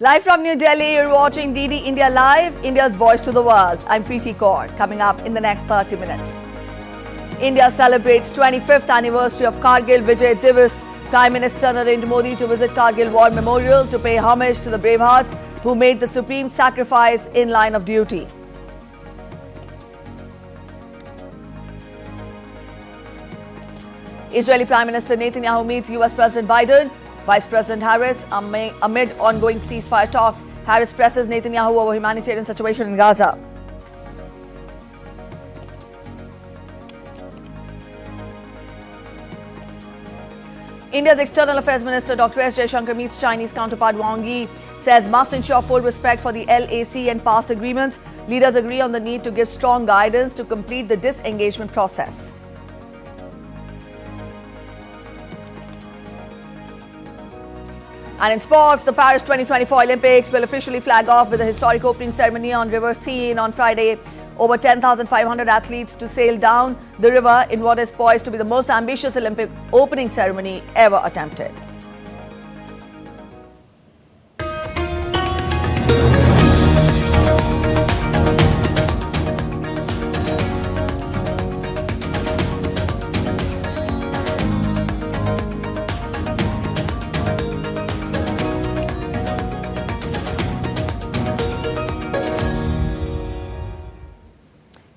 Live from New Delhi, you're watching DD India Live, India's voice to the world. I'm Preeti Kaur. Coming up in the next 30 minutes. India celebrates 25th anniversary of Kargil Vijay Diwas. Prime Minister Narendra Modi to visit Kargil War Memorial to pay homage to the bravehearts who made the supreme sacrifice in line of duty. Israeli Prime Minister Netanyahu meets US President Biden. Vice President Harris amid ongoing ceasefire talks. Harris presses Netanyahu over humanitarian situation in Gaza. India's External Affairs Minister Dr. S. Jaishankar meets Chinese counterpart Wang Yi, says must ensure full respect for the LAC and past agreements. Leaders agree on the need to give strong guidance to complete the disengagement process. And in sports, the Paris 2024 Olympics will officially flag off with a historic opening ceremony on River Seine on Friday. Over 10,500 athletes to sail down the river in what is poised to be the most ambitious Olympic opening ceremony ever attempted.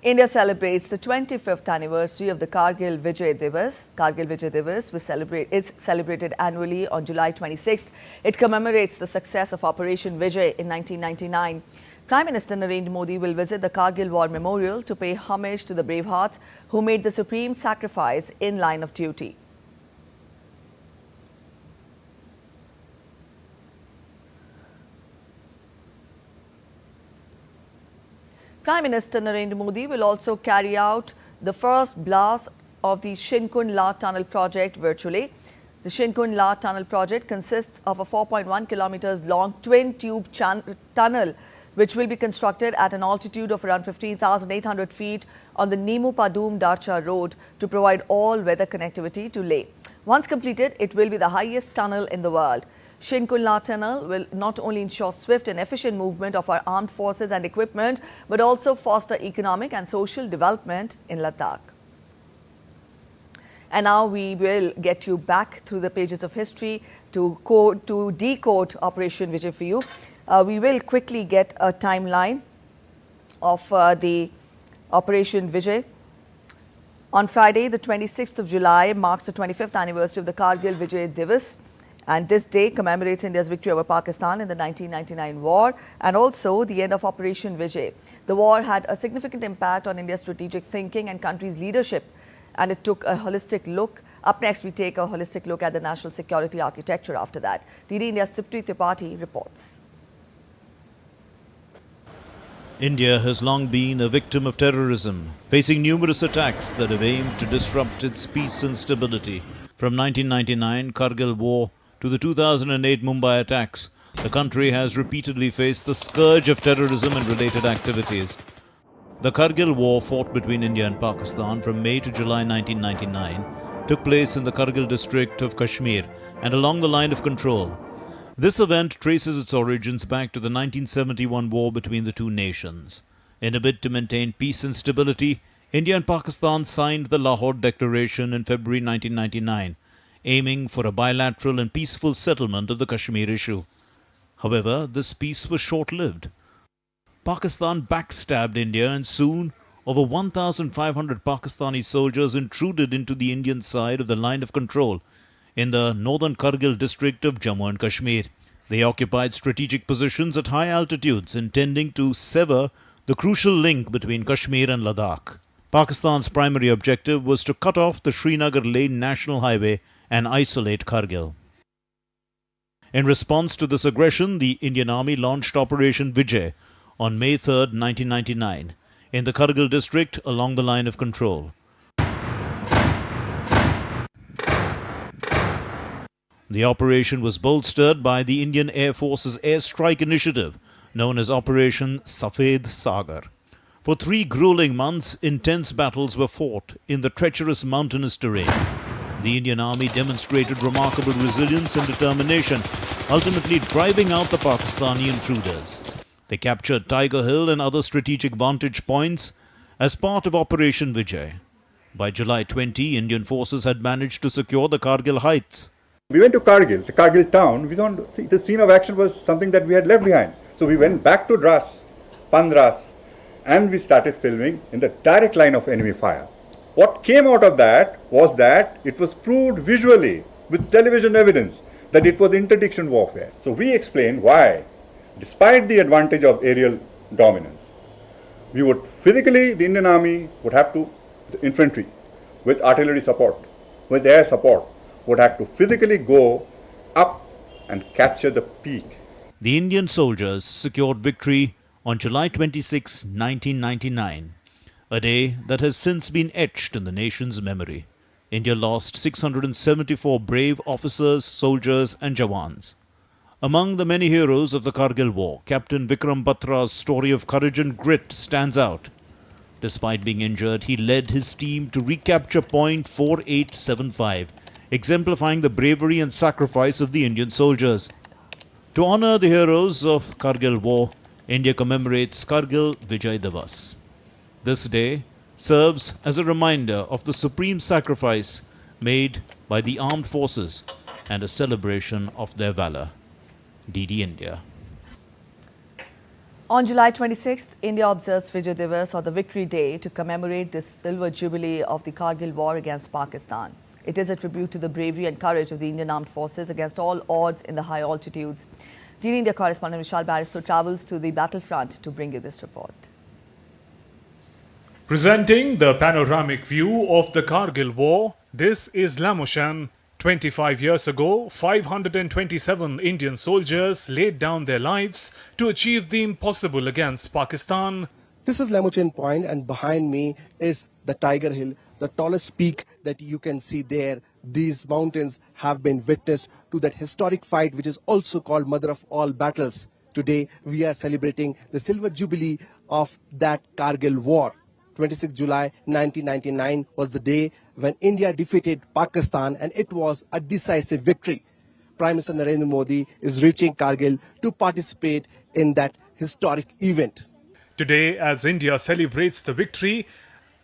India celebrates the 25th anniversary of the Kargil Vijay Diwas. Kargil Vijay Diwas is celebrated annually on July 26th. It commemorates the success of Operation Vijay in 1999. Prime Minister Narendra Modi will visit the Kargil War Memorial to pay homage to the bravehearts who made the supreme sacrifice in line of duty. Prime Minister Narendra Modi will also carry out the first blast of the Shinkun La Tunnel project virtually. The Shinkun La Tunnel project consists of a 4.1 kilometers long twin-tube tunnel which will be constructed at an altitude of around 15,800 feet on the Nimu-Padum-Darcha road to provide all-weather connectivity to Leh. Once completed, it will be the highest tunnel in the world. Shinkun La Tunnel will not only ensure swift and efficient movement of our armed forces and equipment, but also foster economic and social development in Ladakh. And now we will get you back through the pages of history to decode Operation Vijay for you. We will quickly get a timeline of the Operation Vijay. On Friday, the 26th of July, marks the 25th anniversary of the Kargil Vijay Diwas. And this day commemorates India's victory over Pakistan in the 1999 war and also the end of Operation Vijay. The war had a significant impact on India's strategic thinking and country's leadership, and it took a holistic look. Up next, we take a holistic look at the national security architecture after that. DD India's Tripti Tripathi reports. India has long been a victim of terrorism, facing numerous attacks that have aimed to disrupt its peace and stability. From 1999 Kargil War to the 2008 Mumbai attacks, the country has repeatedly faced the scourge of terrorism and related activities. The Kargil War, fought between India and Pakistan from May to July 1999, took place in the Kargil district of Kashmir and along the line of control. This event traces its origins back to the 1971 war between the two nations. In a bid to maintain peace and stability, India and Pakistan signed the Lahore Declaration in February 1999, aiming for a bilateral and peaceful settlement of the Kashmir issue. However, this peace was short-lived. Pakistan backstabbed India, and soon over 1,500 Pakistani soldiers intruded into the Indian side of the line of control in the northern Kargil district of Jammu and Kashmir. They occupied strategic positions at high altitudes, intending to sever the crucial link between Kashmir and Ladakh. Pakistan's primary objective was to cut off the Srinagar-Leh National Highway and isolate Kargil. In response to this aggression, the Indian Army launched Operation Vijay on May 3, 1999, in the Kargil district along the line of control. The operation was bolstered by the Indian Air Force's airstrike initiative, known as Operation Safed Sagar. For 3 grueling months, intense battles were fought in the treacherous mountainous terrain. the Indian Army demonstrated remarkable resilience and determination, ultimately driving out the Pakistani intruders. They captured Tiger Hill and other strategic vantage points as part of Operation Vijay. By July 20, Indian forces had managed to secure the Kargil heights. We went to Kargil, the Kargil town. We thought the scene of action was something that we had left behind. So we went back to Dras, Pandras, and we started filming in the direct line of enemy fire. What came out of that was that it was proved visually with television evidence that it was interdiction warfare. So we explained why, despite the advantage of aerial dominance, we would physically, the Indian Army would have to, the infantry with artillery support, with air support, would have to physically go up and capture the peak. The Indian soldiers secured victory on July 26, 1999, a day that has since been etched in the nation's memory. India lost 674 brave officers, soldiers and Jawans. Among the many heroes of the Kargil War, Captain Vikram Batra's story of courage and grit stands out. Despite being injured, he led his team to recapture point 4875, exemplifying the bravery and sacrifice of the Indian soldiers. To honor the heroes of Kargil War, India commemorates Kargil Vijay Diwas. This day serves as a reminder of the supreme sacrifice made by the armed forces and a celebration of their valor. DD India. On July 26th, India observes Vijay Diwas, or the Victory Day, to commemorate the silver jubilee of the Kargil War against Pakistan. It is a tribute to the bravery and courage of the Indian armed forces against all odds in the high altitudes. DD India correspondent Vishal Baristo travels to the battlefront to bring you this report. Presenting the panoramic view of the Kargil War, this is Lamoshan. 25 years ago, 527 Indian soldiers laid down their lives to achieve the impossible against Pakistan. This is Lamochan Point, and behind me is the Tiger Hill, the tallest peak that you can see there. These mountains have been witness to that historic fight, which is also called Mother of All Battles. Today, we are celebrating the silver jubilee of that Kargil War. 26 July 1999 was the day when India defeated Pakistan, and it was a decisive victory. Prime Minister Narendra Modi is reaching Kargil to participate in that historic event. Today, as India celebrates the victory,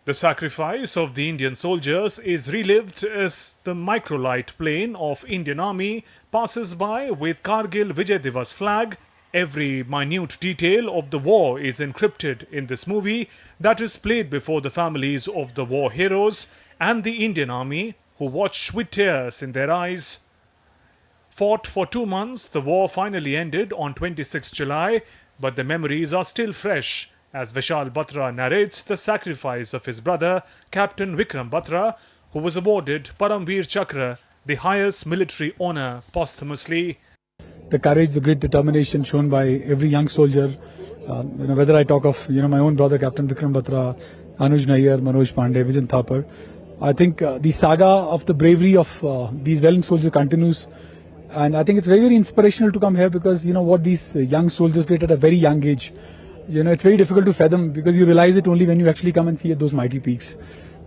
the sacrifice of the Indian soldiers is relived as the microlight plane of Indian Army passes by with Kargil Vijay Diwas flag. Every minute detail of the war is encrypted in this movie that is played before the families of the war heroes and the Indian Army, who watch with tears in their eyes. Fought for 2 months, the war finally ended on 26 July, but the memories are still fresh as Vishal Batra narrates the sacrifice of his brother, Captain Vikram Batra, who was awarded Paramveer Chakra, the highest military honor, posthumously. The courage, the grit, determination shown by every young soldier, whether I talk of my own brother Captain Vikram Batra, Anuj Nayyar, Manoj Pandey, Vijan Thapar, I think the saga of the bravery of these valiant soldiers continues, and I think it's very, very inspirational to come here because what these young soldiers did at a very young age. It's very difficult to fathom because you realize it only when you actually come and see those mighty peaks.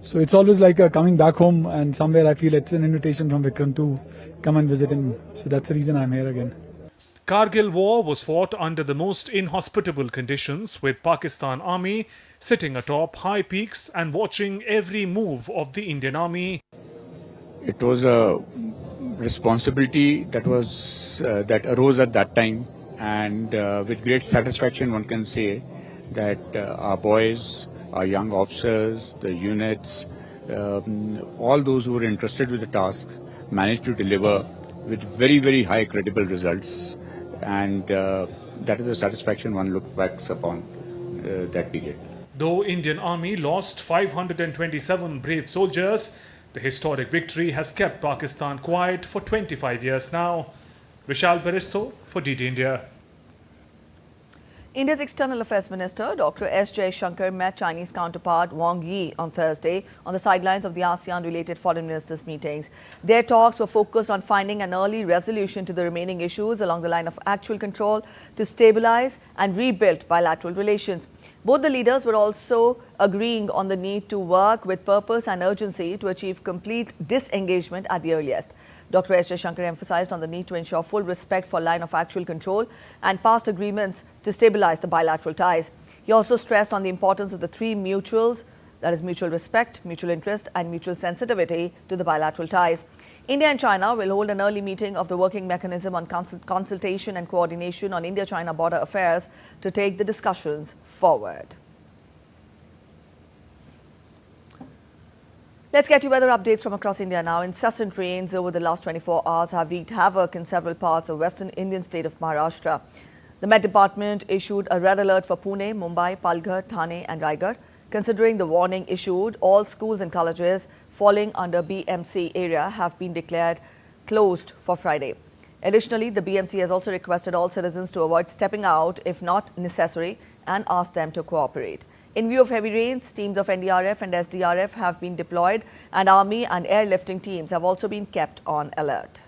So it's always like coming back home, and somewhere I feel it's an invitation from Vikram to come and visit him. So that's the reason I'm here again. Kargil War was fought under the most inhospitable conditions, with Pakistan Army sitting atop high peaks and watching every move of the Indian Army. It was a responsibility that arose at that time, and with great satisfaction one can say that our boys, our young officers, the units, all those who were entrusted with the task managed to deliver with very, very high credible results. And that is a satisfaction one looks back upon that period. Though Indian Army lost 527 brave soldiers, the historic victory has kept Pakistan quiet for 25 years now. Vishal Baristo for DD India. India's External Affairs Minister Dr. S. Jaishankar met Chinese counterpart Wang Yi on Thursday on the sidelines of the ASEAN-related foreign ministers' meetings. Their talks were focused on finding an early resolution to the remaining issues along the line of actual control to stabilize and rebuild bilateral relations. Both the leaders were also agreeing on the need to work with purpose and urgency to achieve complete disengagement at the earliest. Dr. S. Jaishankar emphasized on the need to ensure full respect for line of actual control and past agreements to stabilize the bilateral ties. He also stressed on the importance of the three mutuals, that is mutual respect, mutual interest and mutual sensitivity to the bilateral ties. India and China will hold an early meeting of the working mechanism on consultation and coordination on India-China border affairs to take the discussions forward. Let's get you weather updates from across India now. Incessant rains over the last 24 hours have wreaked havoc in several parts of western Indian state of Maharashtra. The Met Department issued a red alert for Pune, Mumbai, Palghar, Thane and Raigad. Considering the warning issued, all schools and colleges falling under BMC area have been declared closed for Friday. Additionally, the BMC has also requested all citizens to avoid stepping out if not necessary and asked them to cooperate. In view of heavy rains, teams of NDRF and SDRF have been deployed and army and airlifting teams have also been kept on alert.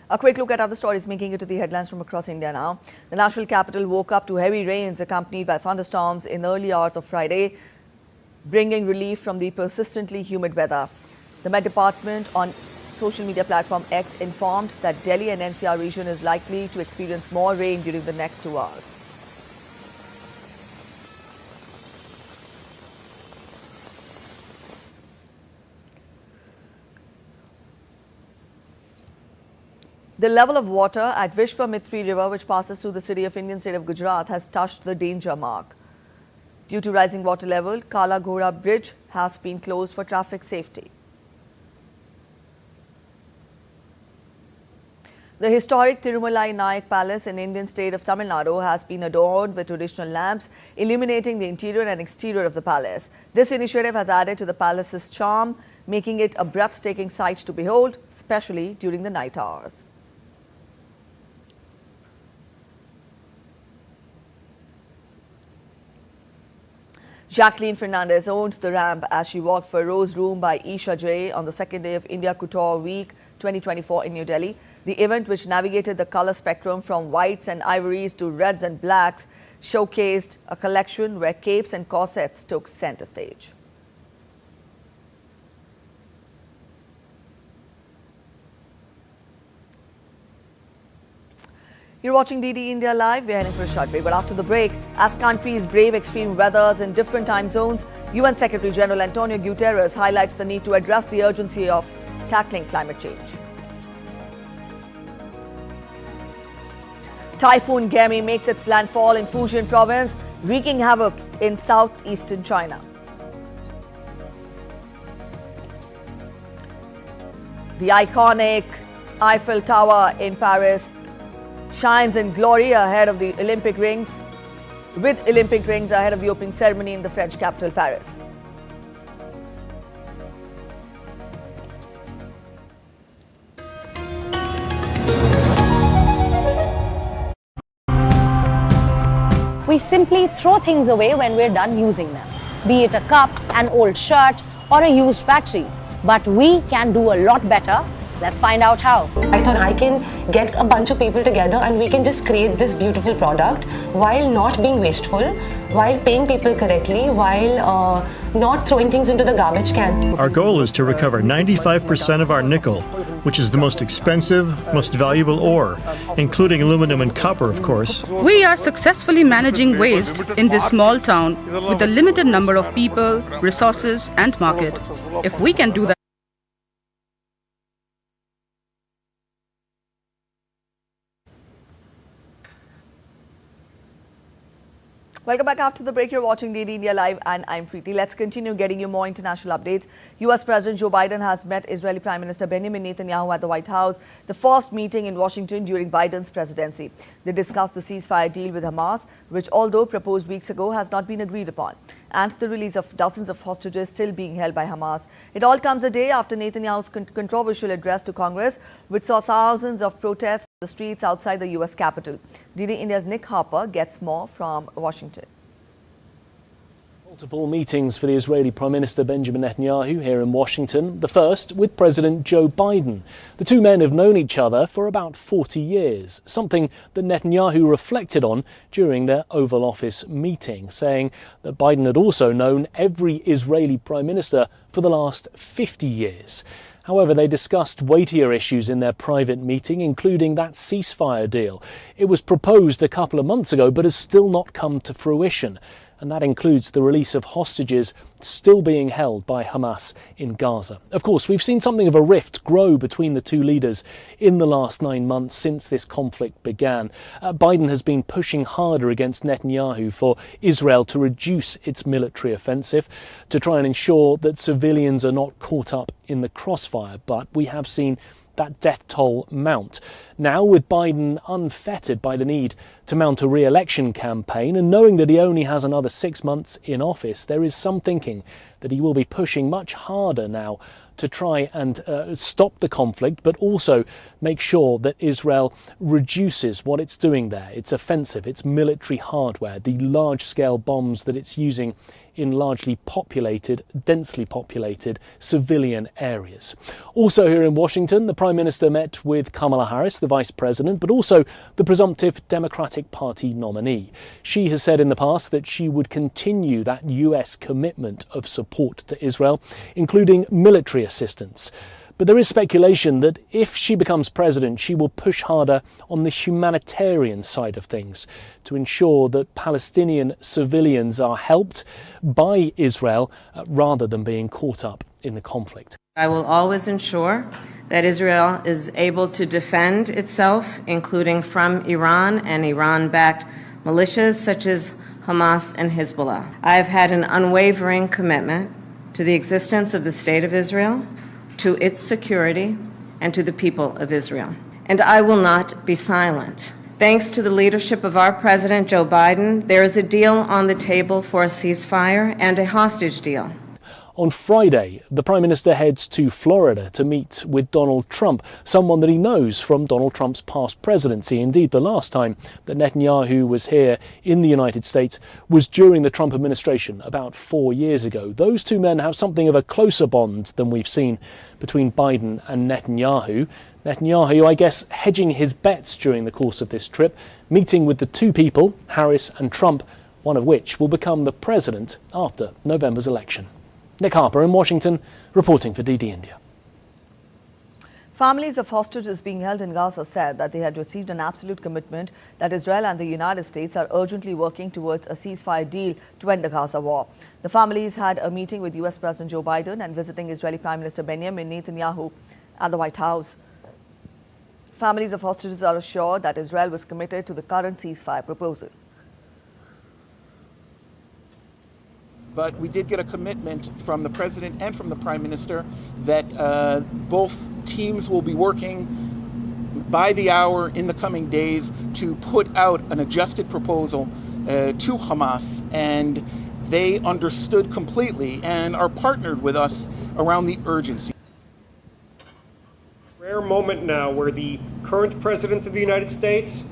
A quick look at other stories making it to the headlines from across India now. The national capital woke up to heavy rains accompanied by thunderstorms in the early hours of Friday, bringing relief from the persistently humid weather. The Met Department on social media platform X informed that Delhi and NCR region is likely to experience more rain during the next 2 hours. The level of water at Vishwamitra River, which passes through the city of Indian state of Gujarat, has touched the danger mark. Due to rising water level, Kala Ghora Bridge has been closed for traffic safety. The historic Tirumalai Nayak Palace in Indian state of Tamil Nadu has been adorned with traditional lamps, illuminating the interior and exterior of the palace. This initiative has added to the palace's charm, making it a breathtaking sight to behold, especially during the night hours. Jacqueline Fernandez owned the ramp as she walked for Rose Room by Isha J on the second day of India Couture Week 2024 in New Delhi. The event, which navigated the color spectrum from whites and ivories to reds and blacks, showcased a collection where capes and corsets took center stage. You're watching DD India Live. We're heading for a short break. But after the break, as countries brave extreme weathers in different time zones, UN Secretary General Antonio Guterres highlights the need to address the urgency of tackling climate change. Typhoon Gaemi makes its landfall in Fujian province, wreaking havoc in southeastern China. The iconic Eiffel Tower in Paris shines in glory ahead of the Olympic rings, with Olympic rings ahead of the opening ceremony in the French capital, Paris. We simply throw things away when we're done using them, be it a cup, an old shirt, or a used battery. But we can do a lot better. Let's find out how. I thought I can get a bunch of people together and we can just create this beautiful product while not being wasteful, while paying people correctly, while not throwing things into the garbage can. Our goal is to recover 95% of our nickel, which is the most expensive, most valuable ore, including aluminum and copper, of course. We are successfully managing waste in this small town with a limited number of people, resources, and market. If we can do that, Welcome back after the break. You're watching DD India Live and I'm Preeti. Let's continue getting you more international updates. US President Joe Biden has met Israeli Prime Minister Benjamin Netanyahu at the White House, the first meeting in Washington during Biden's presidency. They discussed the ceasefire deal with Hamas, which although proposed weeks ago has not been agreed upon, and the release of dozens of hostages still being held by Hamas. It all comes a day after Netanyahu's controversial address to Congress, which saw thousands of protests on the streets outside the US Capitol. DD India's Nick Harper gets more from Washington. Multiple meetings for the Israeli Prime Minister Benjamin Netanyahu here in Washington, the first with President Joe Biden. The two men have known each other for about 40 years, something that Netanyahu reflected on during their Oval Office meeting, saying that Biden had also known every Israeli Prime Minister for the last 50 years. However, they discussed weightier issues in their private meeting, including that ceasefire deal. It was proposed a couple of months ago, but has still not come to fruition. And that includes the release of hostages still being held by Hamas in Gaza. Of course, we've seen something of a rift grow between the two leaders in the last 9 months since this conflict began. Biden has been pushing harder against Netanyahu for Israel to reduce its military offensive, to try and ensure that civilians are not caught up in the crossfire. But we have seen that death toll mount. Now, with Biden unfettered by the need to mount a re-election campaign and knowing that he only has another 6 months in office, there is some thinking that he will be pushing much harder now to try and stop the conflict, but also make sure that Israel reduces what it's doing there, its offensive, its military hardware, the large-scale bombs that it's using in largely populated, densely populated civilian areas. Also here in Washington, the Prime Minister met with Kamala Harris, the Vice President, but also the presumptive Democratic Party nominee. She has said in the past that she would continue that US commitment of support to Israel, including military assistance. But there is speculation that if she becomes president, she will push harder on the humanitarian side of things to ensure that Palestinian civilians are helped by Israel rather than being caught up in the conflict. I will always ensure that Israel is able to defend itself, including from Iran and Iran-backed militias such as Hamas and Hezbollah. I have had an unwavering commitment to the existence of the State of Israel, to its security, and to the people of Israel. And I will not be silent. Thanks to the leadership of our President Joe Biden, there is a deal on the table for a ceasefire and a hostage deal. On Friday, the Prime Minister heads to Florida to meet with Donald Trump, someone that he knows from Donald Trump's past presidency. Indeed, the last time that Netanyahu was here in the United States was during the Trump administration about 4 years ago. Those two men have something of a closer bond than we've seen between Biden and Netanyahu. Netanyahu, I guess, hedging his bets during the course of this trip, meeting with the two people, Harris and Trump, one of which will become the president after November's election. Nick Harper in Washington, reporting for DD India. Families of hostages being held in Gaza said that they had received an absolute commitment that Israel and the United States are urgently working towards a ceasefire deal to end the Gaza war. The families had a meeting with US President Joe Biden and visiting Israeli Prime Minister Benjamin Netanyahu at the White House. Families of hostages are assured that Israel was committed to the current ceasefire proposal. But we did get a commitment from the President and from the Prime Minister that both teams will be working by the hour in the coming days to put out an adjusted proposal to Hamas, and they understood completely and are partnered with us around the urgency. Rare moment now where the current President of the United States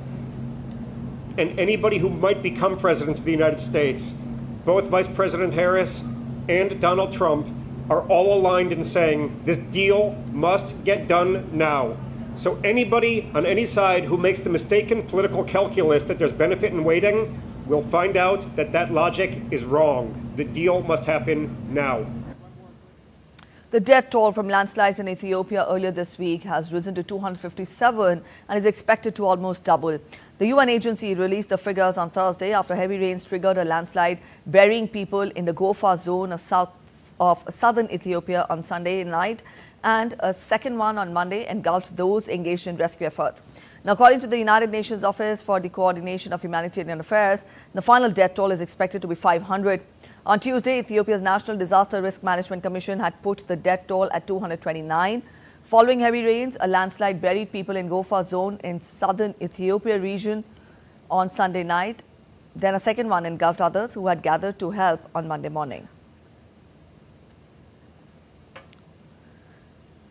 and anybody who might become President of the United States, both Vice President Harris and Donald Trump, are all aligned in saying this deal must get done now. So anybody on any side who makes the mistaken political calculus that there's benefit in waiting will find out that that logic is wrong. The deal must happen now. The death toll from landslides in Ethiopia earlier this week has risen to 257 and is expected to almost double. The UN agency released the figures on Thursday after heavy rains triggered a landslide, burying people in the Gofa zone of southern Ethiopia on Sunday night, and a second one on Monday engulfed those engaged in rescue efforts. Now, according to the United Nations Office for the Coordination of Humanitarian Affairs, the final death toll is expected to be 500. On Tuesday, Ethiopia's National Disaster Risk Management Commission had put the death toll at 229. Following heavy rains, a landslide buried people in Gofa zone in southern Ethiopia region on Sunday night. Then a second one engulfed others who had gathered to help on Monday morning.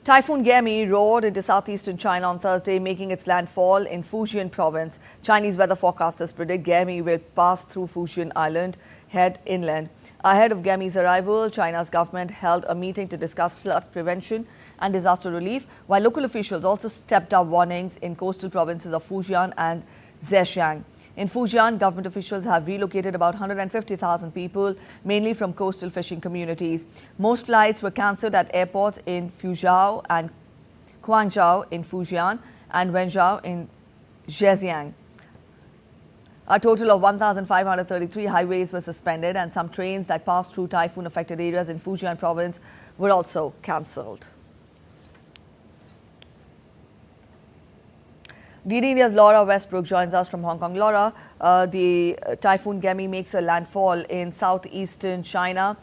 Typhoon Gaemi roared into southeastern China on Thursday, making its landfall in Fujian province. Chinese weather forecasters predict Gaemi will pass through Fujian Island, head inland. Ahead of Gaemi's arrival, China's government held a meeting to discuss flood prevention and disaster relief, while local officials also stepped up warnings in coastal provinces of Fujian and Zhejiang. In Fujian, government officials have relocated about 150,000 people, mainly from coastal fishing communities. Most flights were cancelled at airports in Fuzhou and Guangzhou in Fujian and Wenzhou in Zhejiang. A total of 1,533 highways were suspended, and some trains that passed through typhoon-affected areas in Fujian province were also cancelled. DD India's Laura Westbrook joins us from Hong Kong. Laura, the Typhoon Gaemi makes a landfall in southeastern China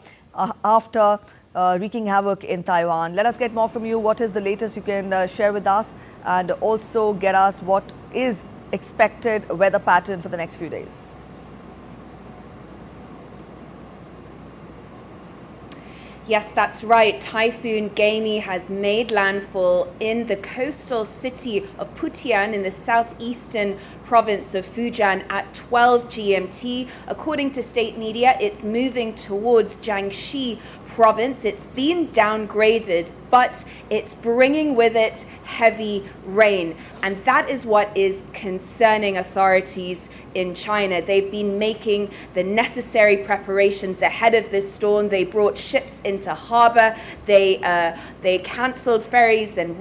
after wreaking havoc in Taiwan. Let us get more from you. What is the latest you can share with us, and also get us what is expected weather pattern for the next few days? Yes, that's right. Typhoon Gaemi has made landfall in the coastal city of Putian in the southeastern province of Fujian at 12 GMT. According to state media, it's moving towards Jiangxi province. It's been downgraded, but it's bringing with it heavy rain. And that is what is concerning authorities in China. They've been making the necessary preparations ahead of this storm. They brought ships into harbor. They cancelled ferries and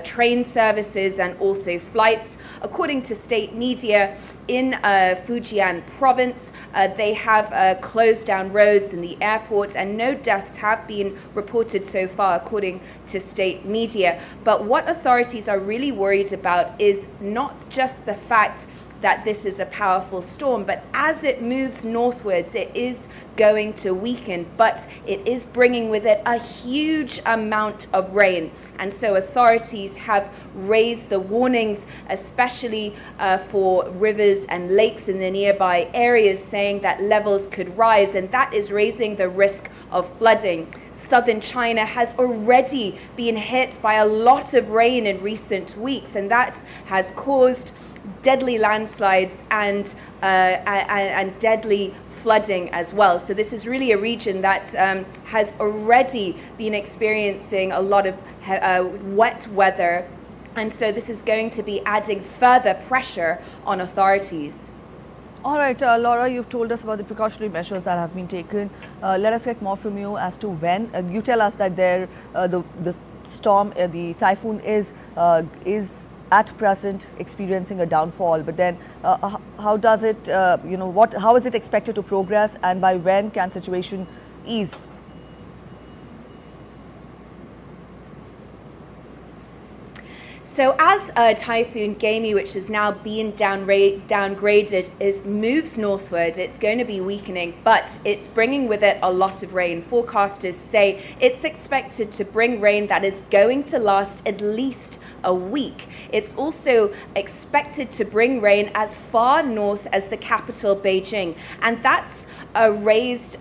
train services and also flights. According to state media in Fujian province, they have closed down roads and the airport, and no deaths have been reported so far, according to state media. But what authorities are really worried about is not just the fact that this is a powerful storm, but as it moves northwards, it is going to weaken, but it is bringing with it a huge amount of rain. And so authorities have raised the warnings, especially for rivers and lakes in the nearby areas, saying that levels could rise, and that is raising the risk of flooding. Southern China has already been hit by a lot of rain in recent weeks, and that has caused deadly landslides and deadly flooding as well. So this is really a region that has already been experiencing a lot of wet weather, and so this is going to be adding further pressure on authorities. All right, Laura, you've told us about the precautionary measures that have been taken. Let us get more from you as to when. You tell us that the storm, the typhoon is at present experiencing a downfall, but then how does it, how is it expected to progress, and by when can situation ease? So as Typhoon Gaemi, which has now been downgraded, moves northward, it's going to be weakening, but it's bringing with it a lot of rain. Forecasters say it's expected to bring rain that is going to last at least a week. It's also expected to bring rain as far north as the capital, Beijing, and that's raised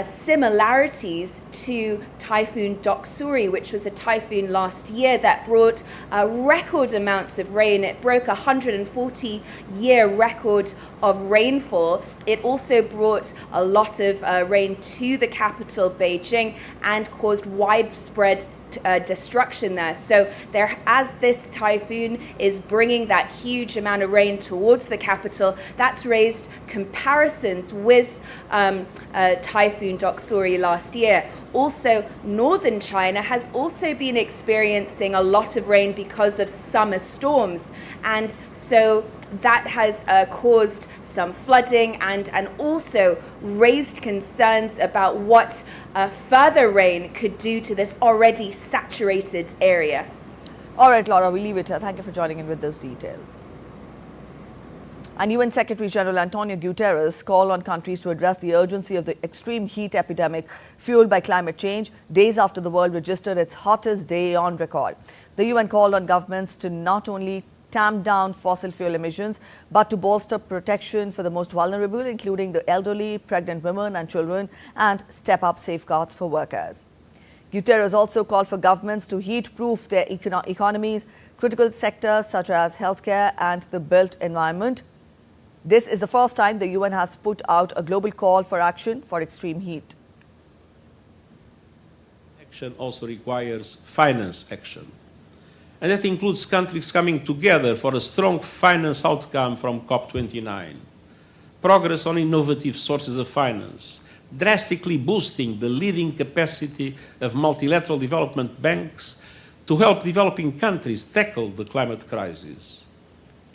similarities to Typhoon Doksuri, which was a typhoon last year that brought record amounts of rain. It broke a 140-year record of rainfall. It also brought a lot of rain to the capital, Beijing, and caused widespread destruction there. So as this typhoon is bringing that huge amount of rain towards the capital, that's raised comparisons with Typhoon Doksuri last year. Also, northern China has also been experiencing a lot of rain because of summer storms, and so that has caused some flooding and also raised concerns about what further rain could do to this already saturated area. All right, Laura, we leave it here. Thank you for joining in with those details. And UN Secretary General Antonio Guterres called on countries to address the urgency of the extreme heat epidemic fueled by climate change, days after the world registered its hottest day on record. The UN called on governments to not only tamp down fossil fuel emissions, but to bolster protection for the most vulnerable, including the elderly, pregnant women and children, and step up safeguards for workers. Guterres also called for governments to heat-proof their economies, critical sectors such as healthcare and the built environment. This is the first time the UN has put out a global call for action for extreme heat. Action also requires finance action. And that includes countries coming together for a strong finance outcome from COP29. Progress on innovative sources of finance, drastically boosting the leading capacity of multilateral development banks to help developing countries tackle the climate crisis,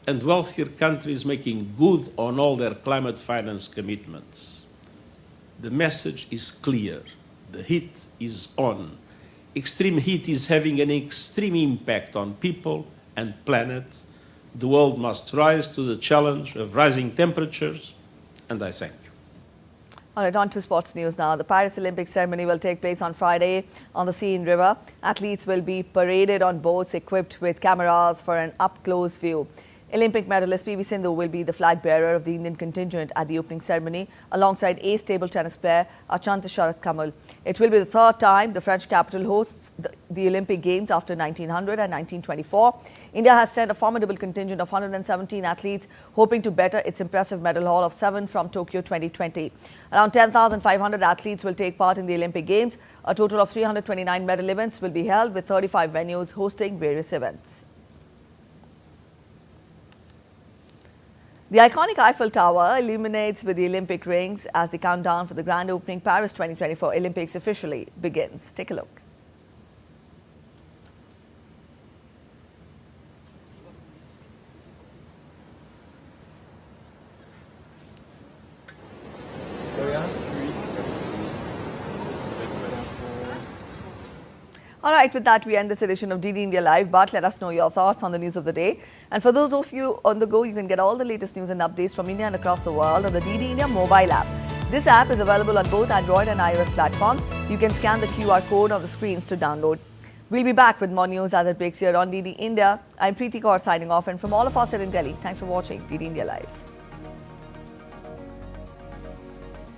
and wealthier countries making good on all their climate finance commitments. The message is clear. The heat is on. Extreme heat is having an extreme impact on people and planet. The world must rise to the challenge of rising temperatures, and I thank you. All right, on to sports news now. The Paris Olympic ceremony will take place on Friday on the Seine River. Athletes will be paraded on boats equipped with cameras for an up-close view. Olympic medalist PV Sindhu will be the flag bearer of the Indian contingent at the opening ceremony alongside ace table tennis player Achant Sharat Kamal. It will be the third time the French capital hosts the Olympic Games after 1900 and 1924. India has sent a formidable contingent of 117 athletes hoping to better its impressive medal haul of 7 from Tokyo 2020. Around 10,500 athletes will take part in the Olympic Games. A total of 329 medal events will be held with 35 venues hosting various events. The iconic Eiffel Tower illuminates with the Olympic rings as the countdown for the grand opening Paris 2024 Olympics officially begins. Take a look. All right, with that, we end this edition of DD India Live, but let us know your thoughts on the news of the day. And for those of you on the go, you can get all the latest news and updates from India and across the world on the DD India mobile app. This app is available on both Android and iOS platforms. You can scan the QR code on the screens to download. We'll be back with more news as it breaks here on DD India. I'm Preeti Kaur signing off, and from all of us here in Delhi, thanks for watching DD India Live.